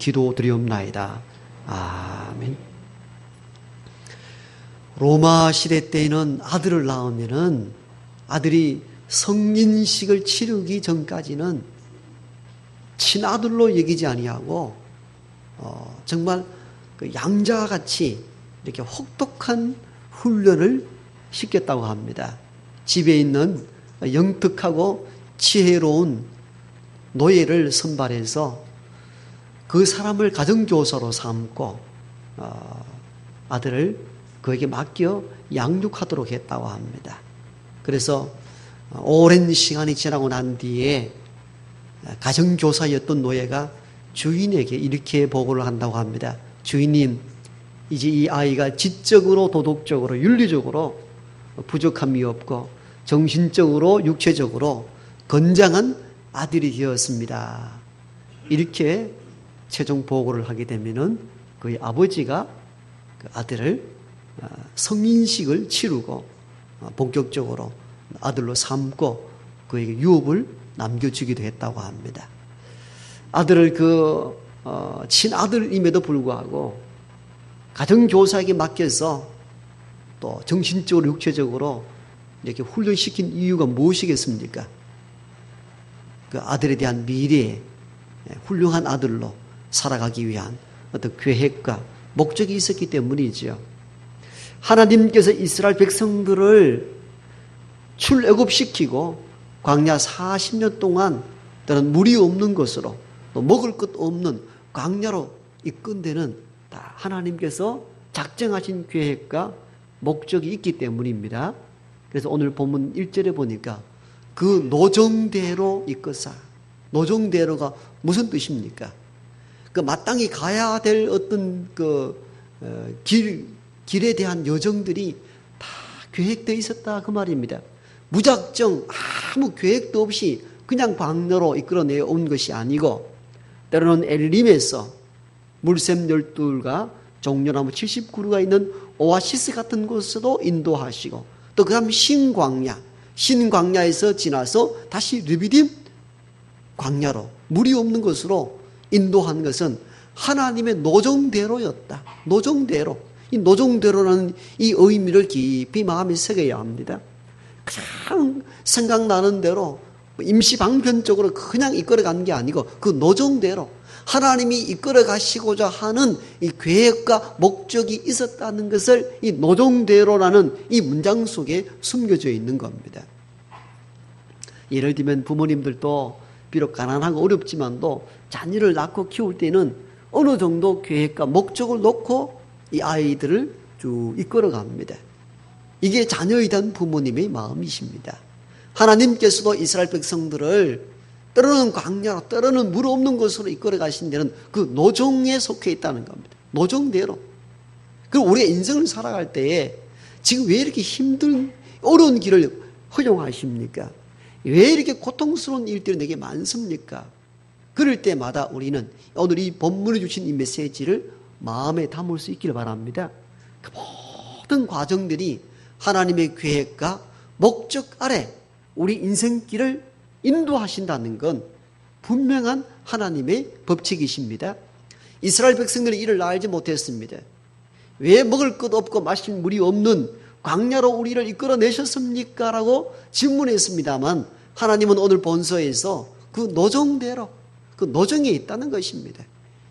기도드리옵나이다. 아멘. 로마 시대 때에는 아들을 낳으면은 아들이 성인식을 치르기 전까지는 친아들로 여기지 아니하고 정말 그 양자와 같이 이렇게 혹독한 훈련을 시켰다고 합니다. 집에 있는 영특하고 지혜로운 노예를 선발해서 그 사람을 가정교사로 삼고 아들을 그에게 맡겨 양육하도록 했다고 합니다. 그래서 오랜 시간이 지나고 난 뒤에 가정교사였던 노예가 주인에게 이렇게 보고를 한다고 합니다. 주인님, 이제 이 아이가 지적으로 도덕적으로 윤리적으로 부족함이 없고 정신적으로 육체적으로 건장한 아들이 되었습니다. 이렇게 최종 보고를 하게 되면은 그의 아버지가 그 아들을 성인식을 치르고 본격적으로 아들로 삼고 그에게 유업을 남겨주기도 했다고 합니다. 아들을 친아들임에도 불구하고 가정교사에게 맡겨서 또 정신적으로 육체적으로 이렇게 훈련시킨 이유가 무엇이겠습니까? 그 아들에 대한 미래에 훌륭한 아들로 살아가기 위한 어떤 계획과 목적이 있었기 때문이죠. 하나님께서 이스라엘 백성들을 출애굽시키고 광야 40년 동안 또는 물이 없는 것으로 또 먹을 것 없는 광야로 이끈 데는 다 하나님께서 작정하신 계획과 목적이 있기 때문입니다. 그래서 오늘 본문 1절에 보니까 그 노정대로 이끌사. 노정대로가 무슨 뜻입니까? 그 마땅히 가야 될 어떤 길에 대한 여정들이 다 계획되어 있었다 그 말입니다. 무작정 아무 계획도 없이 그냥 광야로 이끌어내어 온 것이 아니고 때로는 엘림에서 물샘 12과 종려나무 70그루가 있는 오아시스 같은 곳에도 인도하시고 또 그 다음 신광야에서 지나서 다시 르비딤 광야로 물이 없는 곳으로 인도한 것은 하나님의 노정대로였다. 노정대로. 이 노정대로라는 이 의미를 깊이 마음에 새겨야 합니다. 그냥 생각나는 대로 임시방편적으로 그냥 이끌어간 게 아니고 그 노정대로 하나님이 이끌어 가시고자 하는 이 계획과 목적이 있었다는 것을 이 노정대로라는 이 문장 속에 숨겨져 있는 겁니다. 예를 들면 부모님들도 비록 가난하고 어렵지만도 자녀를 낳고 키울 때는 어느 정도 계획과 목적을 놓고 이 아이들을 쭉 이끌어 갑니다. 이게 자녀에 대한 부모님의 마음이십니다. 하나님께서도 이스라엘 백성들을 때로는 광야로 때로는 물 없는 곳으로 이끌어 가신 데는 그 노정에 속해 있다는 겁니다. 노정대로. 그리고 우리가 인생을 살아갈 때에 지금 왜 이렇게 힘든 어려운 길을 허용하십니까? 왜 이렇게 고통스러운 일들이 내게 많습니까? 그럴 때마다 우리는 오늘 이 본문에 주신 이 메시지를 마음에 담을 수 있기를 바랍니다. 그 모든 과정들이 하나님의 계획과 목적 아래 우리 인생길을 인도하신다는 건 분명한 하나님의 법칙이십니다. 이스라엘 백성들이 이를 알지 못했습니다. 왜 먹을 것 없고 마실 물이 없는 광야로 우리를 이끌어내셨습니까? 라고 질문했습니다만 하나님은 오늘 본서에서 그 노정대로 그 노정에 있다는 것입니다.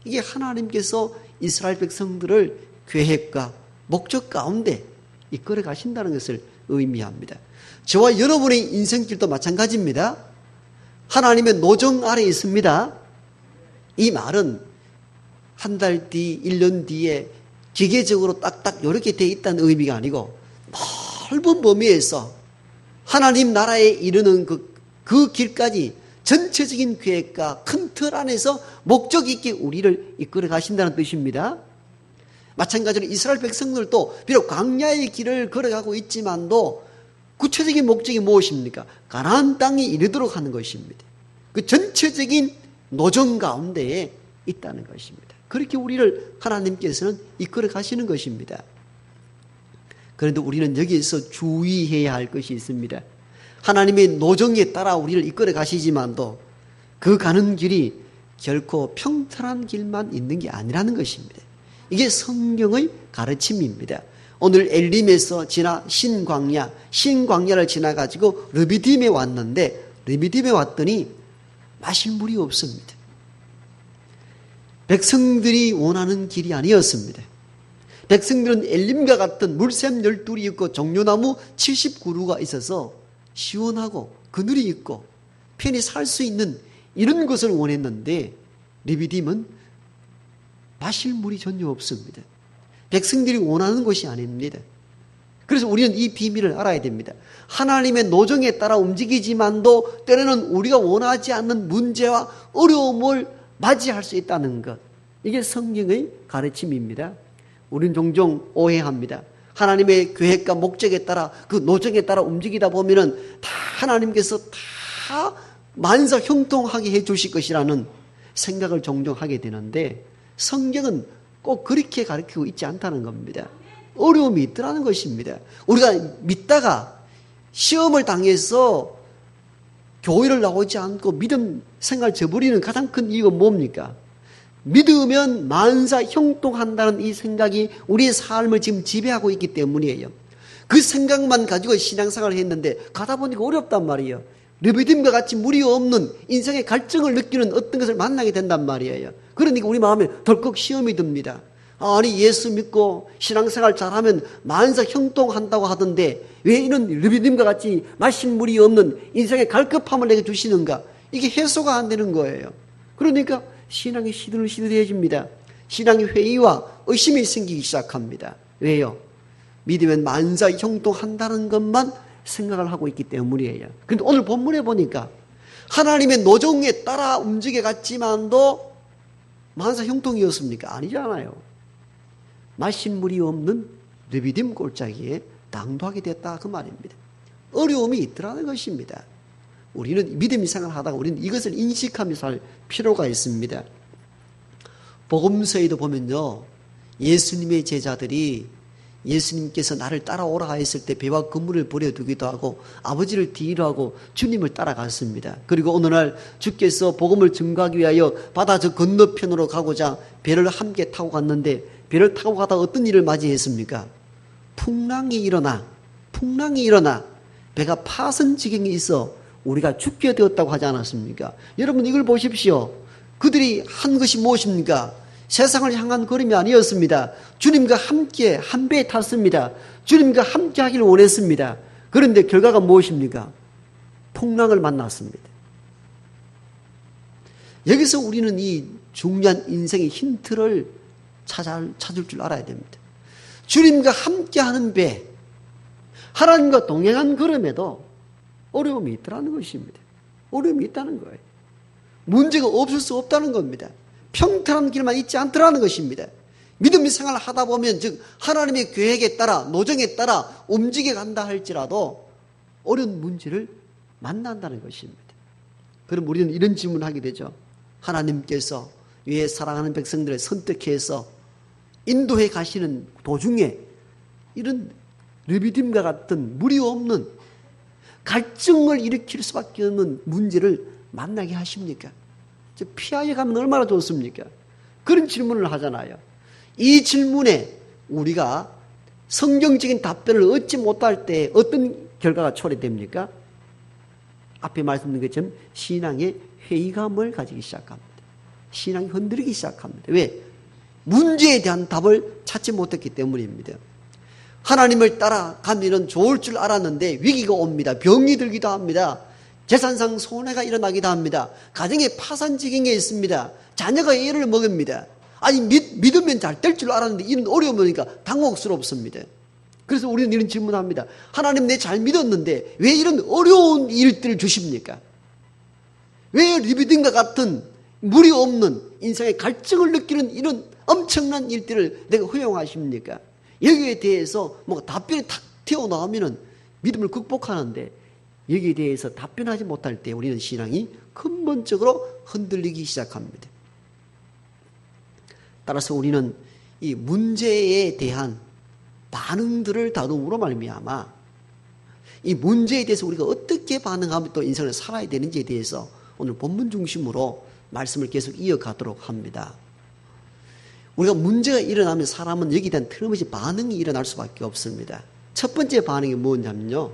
이게 하나님께서 이스라엘 백성들을 계획과 목적 가운데 이끌어 가신다는 것을 의미합니다. 저와 여러분의 인생길도 마찬가지입니다. 하나님의 노정 아래 있습니다. 이 말은 한 달 뒤, 1년 뒤에 기계적으로 딱딱 이렇게 돼 있다는 의미가 아니고 넓은 범위에서 하나님 나라에 이르는 그 길까지 전체적인 계획과 큰 틀 안에서 목적 있게 우리를 이끌어 가신다는 뜻입니다. 마찬가지로 이스라엘 백성들도 비록 광야의 길을 걸어가고 있지만도 구체적인 목적이 무엇입니까? 가나안 땅에 이르도록 하는 것입니다. 그 전체적인 노정 가운데에 있다는 것입니다. 그렇게 우리를 하나님께서는 이끌어 가시는 것입니다. 그런데 우리는 여기에서 주의해야 할 것이 있습니다. 하나님의 노정에 따라 우리를 이끌어 가시지만도 그 가는 길이 결코 평탄한 길만 있는 게 아니라는 것입니다. 이게 성경의 가르침입니다. 오늘 엘림에서 지나 신광야를 지나가지고 르비딤에 왔는데, 르비딤에 왔더니 마실 물이 없습니다. 백성들이 원하는 길이 아니었습니다. 백성들은 엘림과 같은 물샘 12이 있고 종려나무 70그루가 있어서 시원하고 그늘이 있고 편히 살 수 있는 이런 것을 원했는데, 르비딤은 마실 물이 전혀 없습니다. 백성들이 원하는 것이 아닙니다. 그래서 우리는 이 비밀을 알아야 됩니다. 하나님의 노정에 따라 움직이지만도 때로는 우리가 원하지 않는 문제와 어려움을 맞이할 수 있다는 것. 이게 성경의 가르침입니다. 우리는 종종 오해합니다. 하나님의 계획과 목적에 따라, 그 노정에 따라 움직이다 보면은 다 하나님께서 다 만사형통하게 해 주실 것이라는 생각을 종종 하게 되는데, 성경은 꼭 그렇게 가르치고 있지 않다는 겁니다. 어려움이 있더라는 것입니다. 우리가 믿다가 시험을 당해서 교회를 나오지 않고 믿음 생활 저버리는 가장 큰 이유가 뭡니까? 믿으면 만사 형통한다는 이 생각이 우리의 삶을 지금 지배하고 있기 때문이에요. 그 생각만 가지고 신앙생활을 했는데 가다 보니까 어렵단 말이에요. 르비딤과 같이 무리 없는 인생의 갈증을 느끼는 어떤 것을 만나게 된단 말이에요. 그러니까 우리 마음에 덜컥 시험이 듭니다. 아니, 예수 믿고 신앙생활 잘하면 만사 형통한다고 하던데 왜 이런 르비딤과 같이 마실 물이 없는 인생의 갈급함을 내게 주시는가? 이게 해소가 안 되는 거예요. 그러니까 신앙이 시들시들해집니다. 신앙의 회의와 의심이 생기기 시작합니다. 왜요? 믿으면 만사 형통한다는 것만 생각을 하고 있기 때문이에요. 그런데 오늘 본문에 보니까 하나님의 노정에 따라 움직여 갔지만도 만사 형통이었습니까? 아니잖아요. 마실 물이 없는 르비딤 골짜기에 당도하게 됐다, 그 말입니다. 어려움이 있더라는 것입니다. 우리는 믿음 생활을 하다가 우리는 이것을 인식하며 살 필요가 있습니다. 복음서에도 보면요, 예수님의 제자들이 예수님께서 나를 따라오라 했을 때 배와 그물을 버려두기도 하고 아버지를 뒤로 하고 주님을 따라갔습니다. 그리고 어느 날 주께서 복음을 증거하기 위하여 바다 저 건너편으로 가고자 배를 함께 타고 갔는데, 배를 타고 가다 어떤 일을 맞이했습니까? 풍랑이 일어나 배가 파선 지경에 있어 우리가 죽게 되었다고 하지 않았습니까? 여러분, 이걸 보십시오. 그들이 한 것이 무엇입니까? 세상을 향한 걸음이 아니었습니다. 주님과 함께 한 배에 탔습니다. 주님과 함께 하기를 원했습니다. 그런데 결과가 무엇입니까? 풍랑을 만났습니다. 여기서 우리는 이 중요한 인생의 힌트를 찾을 줄 알아야 됩니다. 주님과 함께하는 배, 하나님과 동행한 걸음에도 어려움이 있다는 것입니다. 어려움이 있다는 거예요. 문제가 없을 수 없다는 겁니다. 평탄한 길만 있지 않더라는 것입니다. 믿음의 생활을 하다 보면, 즉 하나님의 계획에 따라 노정에 따라 움직여 간다 할지라도 어려운 문제를 만난다는 것입니다. 그럼 우리는 이런 질문을 하게 되죠. 하나님께서 위에 사랑하는 백성들을 선택해서 인도해 가시는 도중에 이런 르비딤과 같은 무리 없는 갈증을 일으킬 수밖에 없는 문제를 만나게 하십니까? 피하여 가면 얼마나 좋습니까? 그런 질문을 하잖아요. 이 질문에 우리가 성경적인 답변을 얻지 못할 때 어떤 결과가 초래됩니까? 앞에 말씀드린 것처럼 신앙의 회의감을 가지기 시작합니다. 신앙이 흔들리기 시작합니다. 왜? 문제에 대한 답을 찾지 못했기 때문입니다. 하나님을 따라가면 좋을 줄 알았는데 위기가 옵니다. 병이 들기도 합니다. 재산상 손해가 일어나기도 합니다. 가정에 파산지경에 있습니다. 자녀가 애를 먹습니다. 아니 믿으면 잘 될 줄 알았는데 이런 어려움이 오니까 당혹스럽습니다. 그래서 우리는 이런 질문합니다. 하나님, 내 잘 믿었는데 왜 이런 어려운 일들을 주십니까? 왜 르비딤과 같은 물이 없는 인생의 갈증을 느끼는 이런 엄청난 일들을 내가 허용하십니까? 여기에 대해서 답변이 탁 튀어나오면 믿음을 극복하는데, 여기에 대해서 답변하지 못할 때 우리는 신앙이 근본적으로 흔들리기 시작합니다. 따라서 우리는 이 문제에 대한 반응들을 다룸으로 말미암아 이 문제에 대해서 우리가 어떻게 반응하면 또 인생을 살아야 되는지에 대해서 오늘 본문 중심으로 말씀을 계속 이어가도록 합니다. 우리가 문제가 일어나면 사람은 여기에 대한 틀림없이 반응이 일어날 수밖에 없습니다. 첫 번째 반응이 뭐냐면요,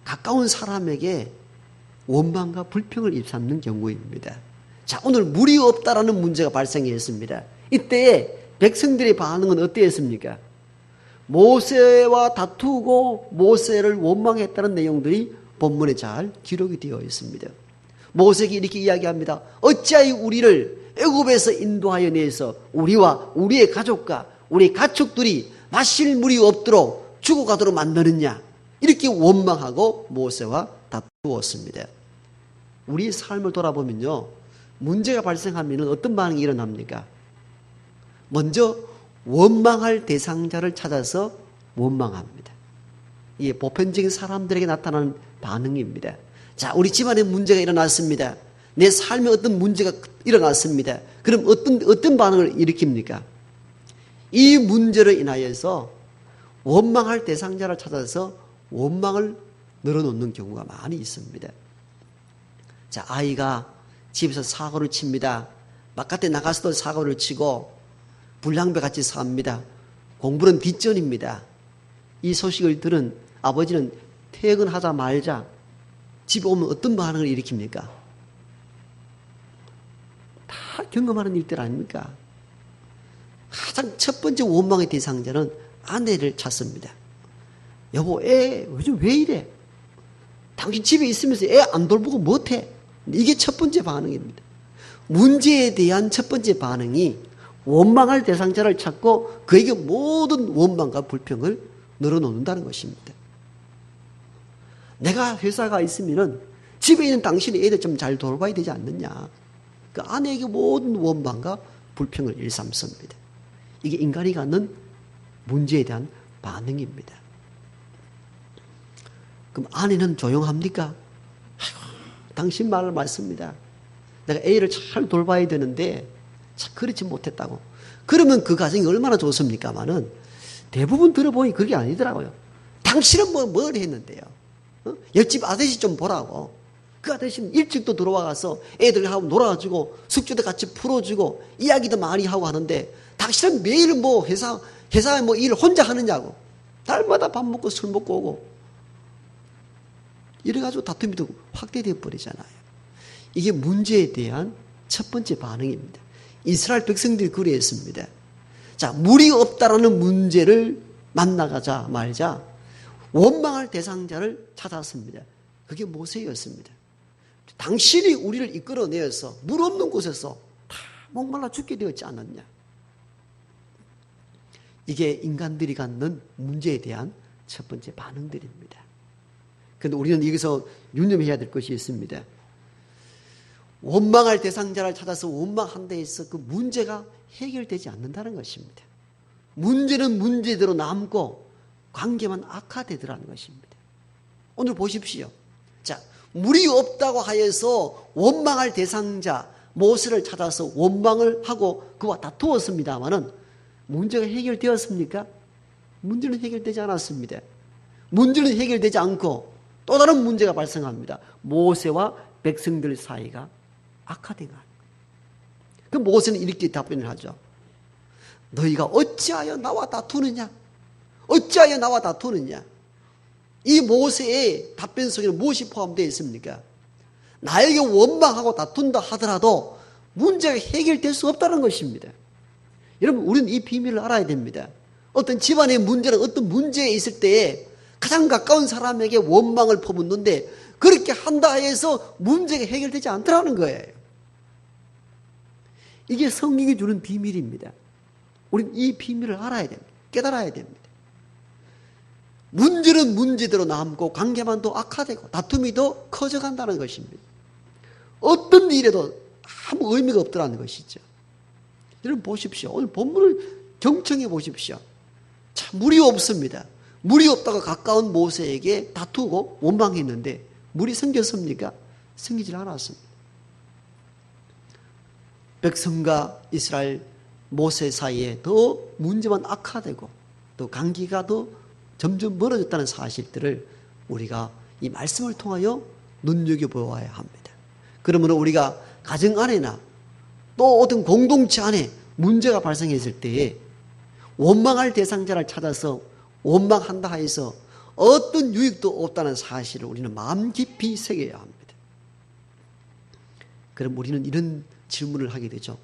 가까운 사람에게 원망과 불평을 일삼는 경우입니다. 자, 오늘 물이 없다라는 문제가 발생했습니다. 이때 백성들의 반응은 어땠습니까? 모세와 다투고 모세를 원망했다는 내용들이 본문에 잘 기록이 되어 있습니다. 모세에게 이렇게 이야기합니다. 어찌하여 우리를 애굽에서 인도하여 내서 우리와 우리의 가족과 우리의 가축들이 마실 물이 없도록 죽어가도록 만드느냐, 이렇게 원망하고 모세와 다투었습니다. 우리의 삶을 돌아보면요, 문제가 발생하면 어떤 반응이 일어납니까? 먼저 원망할 대상자를 찾아서 원망합니다. 이게 보편적인 사람들에게 나타나는 반응입니다. 자, 우리 집안에 문제가 일어났습니다. 내 삶에 어떤 문제가 일어났습니다. 그럼 어떤 반응을 일으킵니까? 이 문제로 인하여서 원망할 대상자를 찾아서 원망을 늘어놓는 경우가 많이 있습니다. 자, 아이가 집에서 사고를 칩니다. 바깥에 나가서도 사고를 치고 불량배같이 삽니다. 공부는 뒷전입니다. 이 소식을 들은 아버지는 퇴근하자마자 집에 오면 어떤 반응을 일으킵니까? 다 경험하는 일들 아닙니까? 가장 첫 번째 원망의 대상자는 아내를 찾습니다. 여보, 애 요즘 왜 이래? 당신 집에 있으면서 애 안 돌보고 못해? 이게 첫 번째 반응입니다. 문제에 대한 첫 번째 반응이 원망할 대상자를 찾고 그에게 모든 원망과 불평을 늘어놓는다는 것입니다. 내가 회사가 있으면은 집에 있는 당신의 애들 좀 잘 돌봐야 되지 않느냐. 그 아내에게 모든 원망과 불평을 일삼습니다. 이게 인간이 갖는 문제에 대한 반응입니다. 그럼 아내는 조용합니까? 아이고, 당신 말을 맞습니다. 내가 애를 잘 돌봐야 되는데 참 그렇지 못했다고. 그러면 그 가정이 얼마나 좋습니까마는 대부분 들어보니 그게 아니더라고요. 당신은 뭘 했는데요. 옆집 아저씨 좀 보라고. 그 아저씨는 일찍도 들어와서 애들하고 놀아주고 숙제도 같이 풀어주고 이야기도 많이 하고 하는데 당신은 매일 회사에 일을 혼자 하느냐고. 날마다 밥 먹고 술 먹고 오고. 이래가지고 다툼이 더 확대되어 버리잖아요. 이게 문제에 대한 첫 번째 반응입니다. 이스라엘 백성들이 그랬습니다. 자, 물이 없다라는 문제를 만나가자 말자 원망할 대상자를 찾았습니다. 그게 모세였습니다. 당신이 우리를 이끌어내어서 물 없는 곳에서 다 목말라 죽게 되었지 않았냐. 이게 인간들이 갖는 문제에 대한 첫 번째 반응들입니다. 그런데 우리는 여기서 유념해야 될 것이 있습니다. 원망할 대상자를 찾아서 원망한다 해서 그 문제가 해결되지 않는다는 것입니다. 문제는 문제대로 남고 관계만 악화되더라는 것입니다. 오늘 보십시오. 자, 물이 없다고 하여서 원망할 대상자 모세를 찾아서 원망을 하고 그와 다투었습니다마는 문제가 해결되었습니까? 문제는 해결되지 않았습니다. 문제는 해결되지 않고 또 다른 문제가 발생합니다. 모세와 백성들 사이가 악화된 거예요. 그럼 모세는 이렇게 답변을 하죠. 너희가 어찌하여 나와 다투느냐? 어찌하여 나와 다투느냐? 이 모세의 답변 속에는 무엇이 포함되어 있습니까? 나에게 원망하고 다툰다 하더라도 문제가 해결될 수 없다는 것입니다. 여러분, 우리는 이 비밀을 알아야 됩니다. 어떤 집안의 문제는 어떤 문제에 있을 때에 가장 가까운 사람에게 원망을 퍼붓는데 그렇게 한다 해서 문제가 해결되지 않더라는 거예요. 이게 성경이 주는 비밀입니다. 우리는 이 비밀을 알아야 됩니다. 깨달아야 됩니다. 문제는 문제대로 남고 관계만 더 악화되고 다툼이 더 커져간다는 것입니다. 어떤 일에도 아무 의미가 없더라는 것이죠. 여러분 보십시오. 오늘 본문을 경청해 보십시오. 참 물이 없습니다. 물이 없다가 가까운 모세에게 다투고 원망했는데 물이 생겼습니까? 생기질 않았습니다. 백성과 이스라엘 모세 사이에 더 문제만 악화되고 또 관계가 더 점점 멀어졌다는 사실들을 우리가 이 말씀을 통하여 눈여겨보아야 합니다. 그러므로 우리가 가정 안에나 또 어떤 공동체 안에 문제가 발생했을 때에 원망할 대상자를 찾아서 원망한다 해서 어떤 유익도 없다는 사실을 우리는 마음 깊이 새겨야 합니다. 그럼 우리는 이런 질문을 하게 되죠.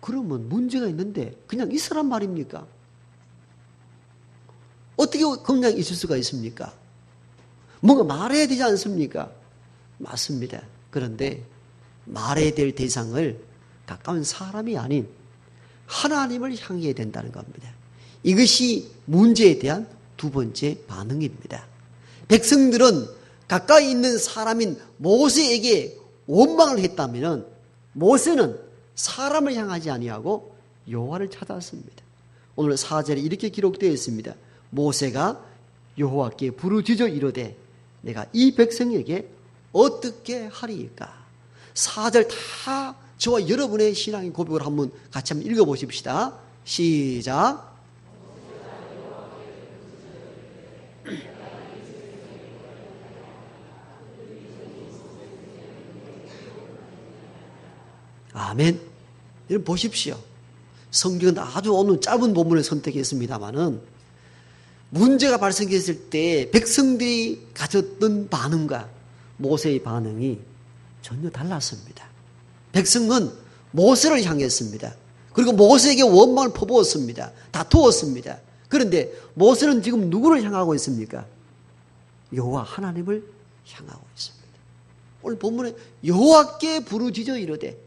그러면 문제가 있는데 그냥 있으란 말입니까? 어떻게 그냥 있을 수가 있습니까? 뭔가 말해야 되지 않습니까? 맞습니다. 그런데 말해야 될 대상을 가까운 사람이 아닌 하나님을 향해야 된다는 겁니다. 이것이 문제에 대한 두 번째 반응입니다. 백성들은 가까이 있는 사람인 모세에게 원망을 했다면 모세는 사람을 향하지 아니하고 여호와를 찾았습니다. 오늘 4절에 이렇게 기록되어 있습니다. 모세가 여호와께 부르짖어 이르되 내가 이 백성에게 어떻게 하리이까? 4절 다 저와 여러분의 신앙의 고백을 한번 같이 한번 읽어보십시다. 시작. 아멘. 여러분 보십시오. 성경은 아주 오늘 짧은 본문을 선택했습니다마는 문제가 발생했을 때 백성들이 가졌던 반응과 모세의 반응이 전혀 달랐습니다. 백성은 모세를 향했습니다. 그리고 모세에게 원망을 퍼부었습니다. 다투었습니다. 그런데 모세는 지금 누구를 향하고 있습니까? 여호와 하나님을 향하고 있습니다. 오늘 본문에 여호와께 부르짖어 이르되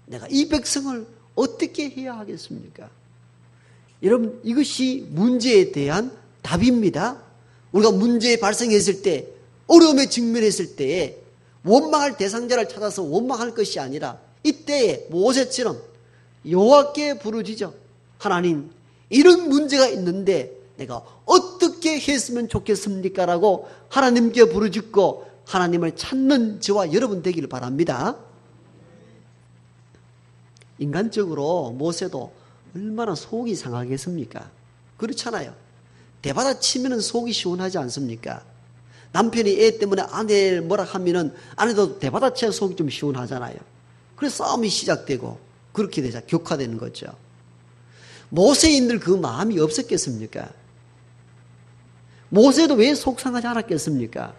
내가 이 백성을 어떻게 해야 하겠습니까? 여러분 이것이 문제에 대한 답입니다. 우리가 문제에 발생했을 때 어려움에 직면했을 때에 원망할 대상자를 찾아서 원망할 것이 아니라 이때에 모세처럼 여호와께 부르짖어 하나님 이런 문제가 있는데 내가 어떻게 했으면 좋겠습니까? 라고 하나님께 부르짖고 하나님을 찾는 저와 여러분 되기를 바랍니다. 인간적으로 모세도 얼마나 속이 상하겠습니까? 그렇잖아요. 대받아 치면 속이 시원하지 않습니까? 남편이 애 때문에 아내를 뭐라 하면은 아내도 대받아 쳐야 속이 좀 시원하잖아요. 그래서 싸움이 시작되고 그렇게 되자 격화되는 거죠. 모세인들 그 마음이 없었겠습니까? 모세도 왜 속상하지 않았겠습니까?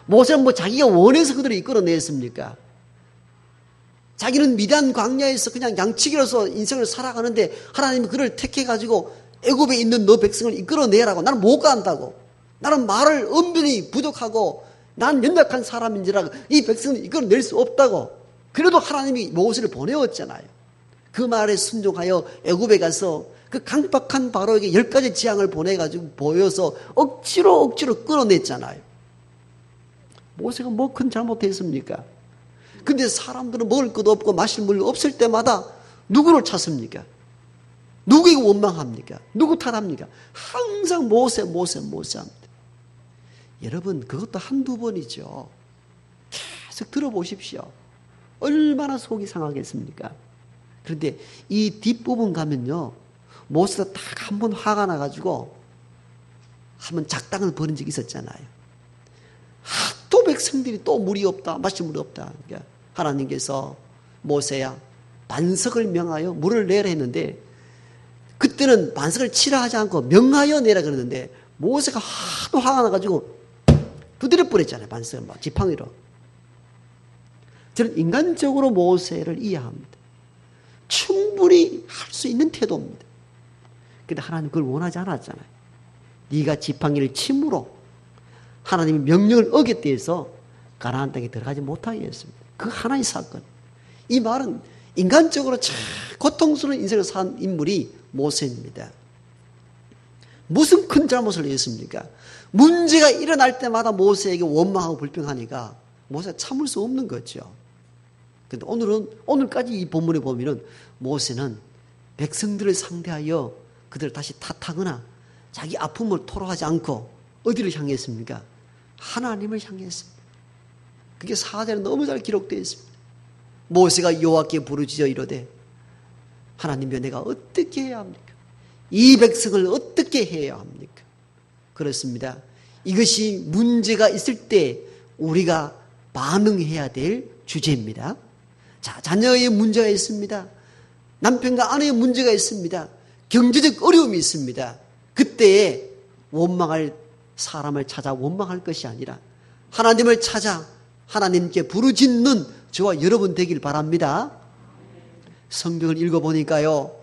모세는 뭐 자기가 원해서 그들을 이끌어냈습니까? 자기는 미디안 광야에서 그냥 양치기로서 인생을 살아가는데 하나님이 그를 택해가지고 애굽에 있는 너 백성을 이끌어내라고. 나는 못 간다고. 나는 말을 은근히 부족하고 난 연약한 사람인지라 이 백성을 이끌어낼 수 없다고. 그래도 하나님이 모세를 보내었잖아요. 그 말에 순종하여 애굽에 가서 그 강박한 바로에게 10가지 재앙을 보내가지고 보여서 억지로 끌어냈잖아요. 모세가 뭐 큰 잘못했습니까? 근데 사람들은 먹을 것도 없고 마실 물이 없을 때마다 누구를 찾습니까? 누구에게 원망합니까? 누구 탓합니까? 항상 모세 합니다. 여러분 그것도 한두 번이죠. 계속 들어보십시오. 얼마나 속이 상하겠습니까? 그런데 이 뒷부분 가면요. 모세가 딱 한 번 화가 나가지고 한번 작당을 벌인 적이 있었잖아요. 또 백성들이 또 물이 없다. 마실 물이 없다. 그러니까 하나님께서 모세야 반석을 명하여 물을 내라 했는데 그때는 반석을 치라 하지 않고 명하여 내라 그러는데 모세가 하도 화가 나가지고 두드려 버렸잖아요. 반석을 막 지팡이로. 저는 인간적으로 모세를 이해합니다. 충분히 할 수 있는 태도입니다. 근데 하나님 그걸 원하지 않았잖아요. 네가 지팡이를 침으로 하나님의 명령을 어겼다 해서 가나안 땅에 들어가지 못하게 했습니다. 그 하나의 사건. 이 말은 인간적으로 참 고통스러운 인생을 산 인물이 모세입니다. 무슨 큰 잘못을 했습니까? 문제가 일어날 때마다 모세에게 원망하고 불평하니까 모세가 참을 수 없는 거죠. 근데 오늘까지 이 본문에 보면은 모세는 백성들을 상대하여 그들을 다시 탓하거나 자기 아픔을 토로하지 않고 어디를 향했습니까? 하나님을 향했습니다. 그게 4절에 너무 잘 기록되어 있습니다. 모세가 여호와께 부르짖어 이르되 하나님이여 내가 어떻게 해야 합니까? 이 백성을 어떻게 해야 합니까? 그렇습니다. 이것이 문제가 있을 때 우리가 반응해야 될 주제입니다. 자녀의 문제가 있습니다. 남편과 아내의 문제가 있습니다. 경제적 어려움이 있습니다. 그때에 원망할 사람을 찾아 원망할 것이 아니라 하나님을 찾아 하나님께 부르짖는 저와 여러분 되길 바랍니다. 성경을 읽어보니까요,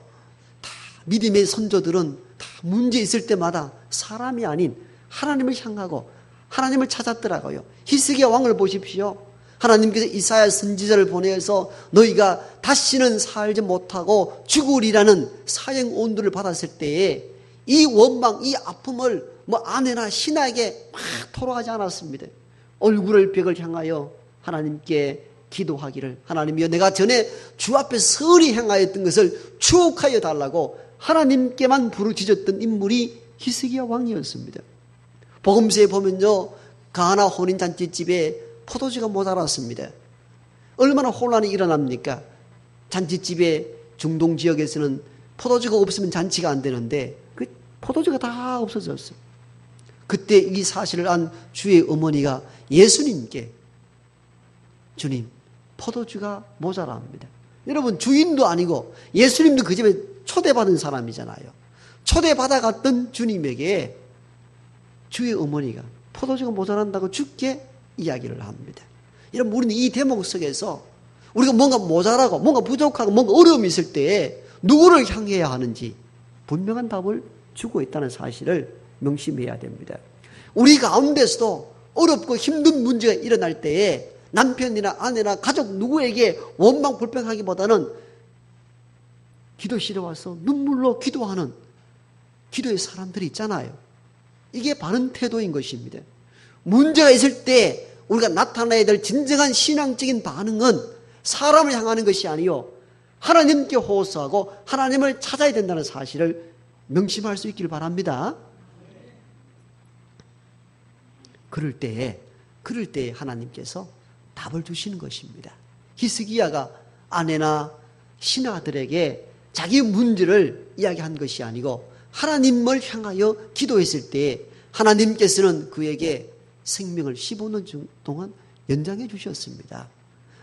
다 믿음의 선조들은 다 문제 있을 때마다 사람이 아닌 하나님을 향하고 하나님을 찾았더라고요. 히스기야 왕을 보십시오. 하나님께서 이사야 선지자를 보내서 너희가 다시는 살지 못하고 죽으리라는 사형 온도를 받았을 때에 이 원망, 이 아픔을 아내나 신하에게 막 토로하지 않았습니다. 얼굴을 벽을 향하여 하나님께 기도하기를, 하나님이여 내가 전에 주 앞에 선히 행하였던 것을 추억하여 달라고 하나님께만 부르짖었던 인물이 히스기야 왕이었습니다. 복음서에 보면요, 가나 혼인잔치집에 포도주가 모자랐습니다. 얼마나 혼란이 일어납니까? 잔치집에 중동 지역에서는 포도주가 없으면 잔치가 안 되는데 그 포도주가 다 없어졌어요. 그때 이 사실을 안 주의 어머니가 예수님께, 주님, 포도주가 모자랍니다. 여러분, 주인도 아니고 예수님도 그 집에 초대받은 사람이잖아요. 초대받아갔던 주님에게 주의 어머니가 포도주가 모자란다고 주께 이야기를 합니다. 여러분, 우리는 이 대목 속에서 우리가 뭔가 모자라고 뭔가 부족하고 뭔가 어려움이 있을 때에 누구를 향해야 하는지 분명한 답을 주고 있다는 사실을 명심해야 됩니다. 우리 가운데서도 어렵고 힘든 문제가 일어날 때에 남편이나 아내나 가족 누구에게 원망 불평하기보다는 기도실에 와서 눈물로 기도하는 기도의 사람들이 있잖아요. 이게 바른 태도인 것입니다. 문제가 있을 때 우리가 나타내야 될 진정한 신앙적인 반응은 사람을 향하는 것이 아니요, 하나님께 호소하고 하나님을 찾아야 된다는 사실을 명심할 수 있기를 바랍니다. 그럴 때에 하나님께서 답을 주시는 것입니다. 히스기야가 아내나 신하들에게 자기 문제를 이야기한 것이 아니고 하나님을 향하여 기도했을 때에 하나님께서는 그에게 생명을 15년 동안 연장해 주셨습니다.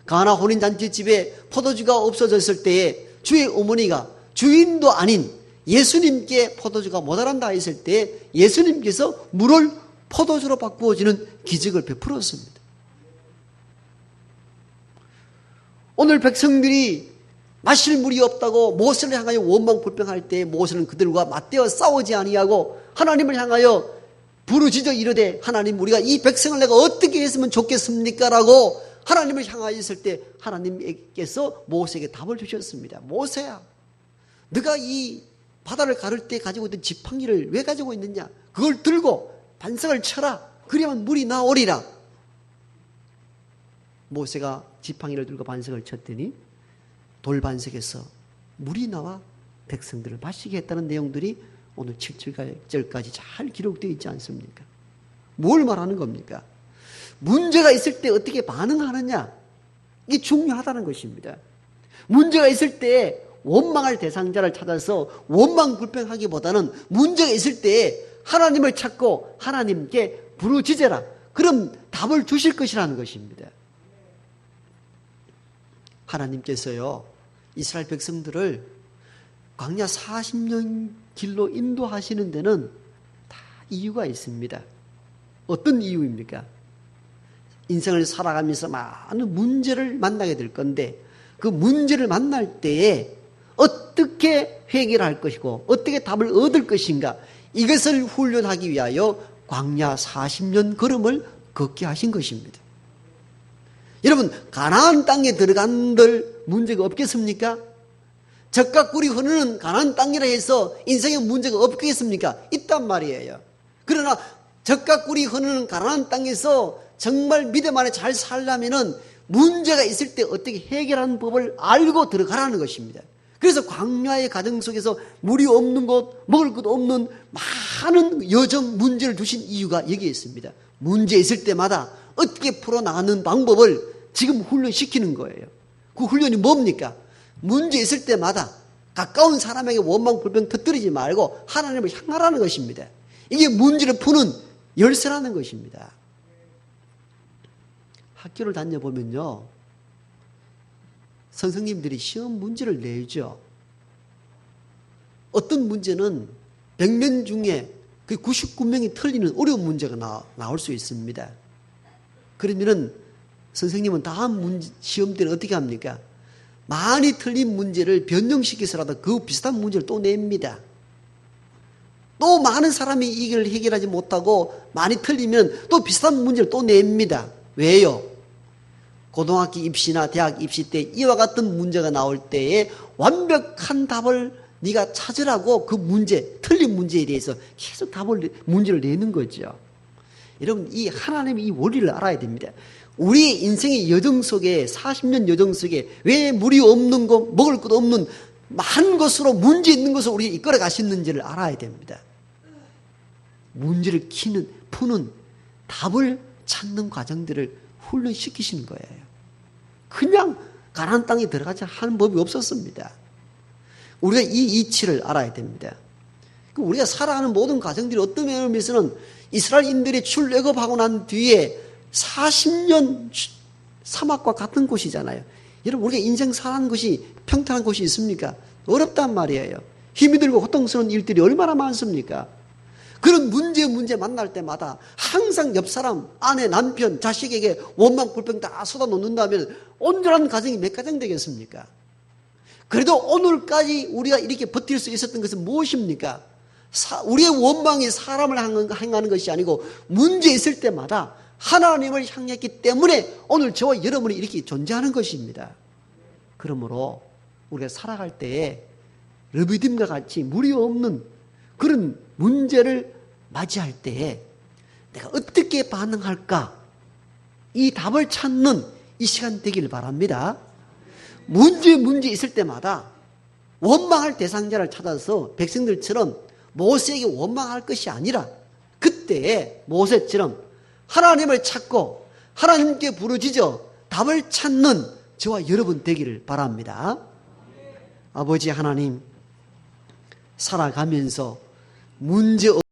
가나 혼인잔치집에 포도주가 없어졌을 때에 주의 어머니가 주인도 아닌 예수님께 포도주가 모자란다 했을 때 예수님께서 물을 포도주로 바꾸어지는 기적을 베풀었습니다. 오늘 백성들이 마실 물이 없다고 모세를 향하여 원망 불평할 때 모세는 그들과 맞대어 싸우지 아니하고 하나님을 향하여 부르짖어 이르되, 하나님, 우리가 이 백성을 내가 어떻게 했으면 좋겠습니까? 라고 하나님을 향하였을 때 하나님께서 모세에게 답을 주셨습니다. 모세야, 네가 이 바다를 가를 때 가지고 있던 지팡이를 왜 가지고 있느냐? 그걸 들고 반석을 쳐라. 그러면 물이 나오리라. 모세가 지팡이를 들고 반석을 쳤더니 돌반석에서 물이 나와 백성들을 마시게 했다는 내용들이 오늘 7절까지 잘 기록되어 있지 않습니까? 뭘 말하는 겁니까? 문제가 있을 때 어떻게 반응하느냐, 이게 중요하다는 것입니다. 문제가 있을 때 원망할 대상자를 찾아서 원망 불평하기보다는 문제가 있을 때 하나님을 찾고 하나님께 부르짖어라. 그럼 답을 주실 것이라는 것입니다. 하나님께서요, 이스라엘 백성들을 광야 40년 길로 인도하시는 데는 다 이유가 있습니다. 어떤 이유입니까? 인생을 살아가면서 많은 문제를 만나게 될 건데 그 문제를 만날 때에 어떻게 해결할 것이고 어떻게 답을 얻을 것인가, 이것을 훈련하기 위하여 광야 40년 걸음을 걷게 하신 것입니다. 여러분, 가나안 땅에 들어간들 문제가 없겠습니까? 젖과 꿀이 흐르는 가나안 땅이라 해서 인생에 문제가 없겠습니까? 있단 말이에요. 그러나 젖과 꿀이 흐르는 가나안 땅에서 정말 믿음 안에 잘 살려면은 문제가 있을 때 어떻게 해결하는 법을 알고 들어가라는 것입니다. 그래서 광야의 가정 속에서 물이 없는 곳, 먹을 것 없는 많은 여정 문제를 주신 이유가 여기에 있습니다. 문제 있을 때마다 어떻게 풀어나가는 방법을 지금 훈련시키는 거예요. 그 훈련이 뭡니까? 문제 있을 때마다 가까운 사람에게 원망 불평 터뜨리지 말고 하나님을 향하라는 것입니다. 이게 문제를 푸는 열쇠라는 것입니다. 학교를 다녀보면요, 선생님들이 시험 문제를 내죠. 어떤 문제는 100명 중에 그 99명이 틀리는 어려운 문제가 나올 수 있습니다. 그러면은 선생님은 다음 시험 때는 어떻게 합니까? 많이 틀린 문제를 변형시켜서라도 그 비슷한 문제를 또 냅니다. 또 많은 사람이 이걸 해결하지 못하고 많이 틀리면 또 비슷한 문제를 또 냅니다. 왜요? 고등학교 입시나 대학 입시 때 이와 같은 문제가 나올 때에 완벽한 답을 네가 찾으라고 그 문제, 틀린 문제에 대해서 계속 문제를 내는 거죠. 여러분, 이 하나님의 이 원리를 알아야 됩니다. 우리의 인생의 여정 속에, 40년 여정 속에 왜 물이 없는 거, 먹을 것 없는 많은 것으로, 문제 있는 것으로 우리 이끌어 가시는지를 알아야 됩니다. 문제를 푸는, 답을 찾는 과정들을 훈련시키시는 거예요. 그냥 가나안 땅에 들어가자 하는 법이 없었습니다. 우리가 이 이치를 알아야 됩니다. 우리가 살아가는 모든 과정들이 어떤 의미에서는 이스라엘인들이 출애굽하고 난 뒤에 40년 사막과 같은 곳이잖아요. 여러분, 우리가 인생 살아가는 것이 평탄한 곳이 있습니까? 어렵단 말이에요. 힘이 들고 고통스러운 일들이 얼마나 많습니까? 그런 문제 만날 때마다 항상 옆 사람, 아내, 남편, 자식에게 원망, 불평 다 쏟아놓는다면 온전한 가정이 몇 가정 되겠습니까? 그래도 오늘까지 우리가 이렇게 버틸 수 있었던 것은 무엇입니까? 우리의 원망이 사람을 향하는 것이 아니고 문제 있을 때마다 하나님을 향했기 때문에 오늘 저와 여러분이 이렇게 존재하는 것입니다. 그러므로 우리가 살아갈 때에 르비딤과 같이 무리 없는 그런 문제를 맞이할 때에 내가 어떻게 반응할까? 이 답을 찾는 이 시간 되기를 바랍니다. 문제 있을 때마다 원망할 대상자를 찾아서 백성들처럼 모세에게 원망할 것이 아니라 그때에 모세처럼 하나님을 찾고 하나님께 부르짖어 답을 찾는 저와 여러분 되기를 바랍니다. 아버지 하나님, 살아가면서 문제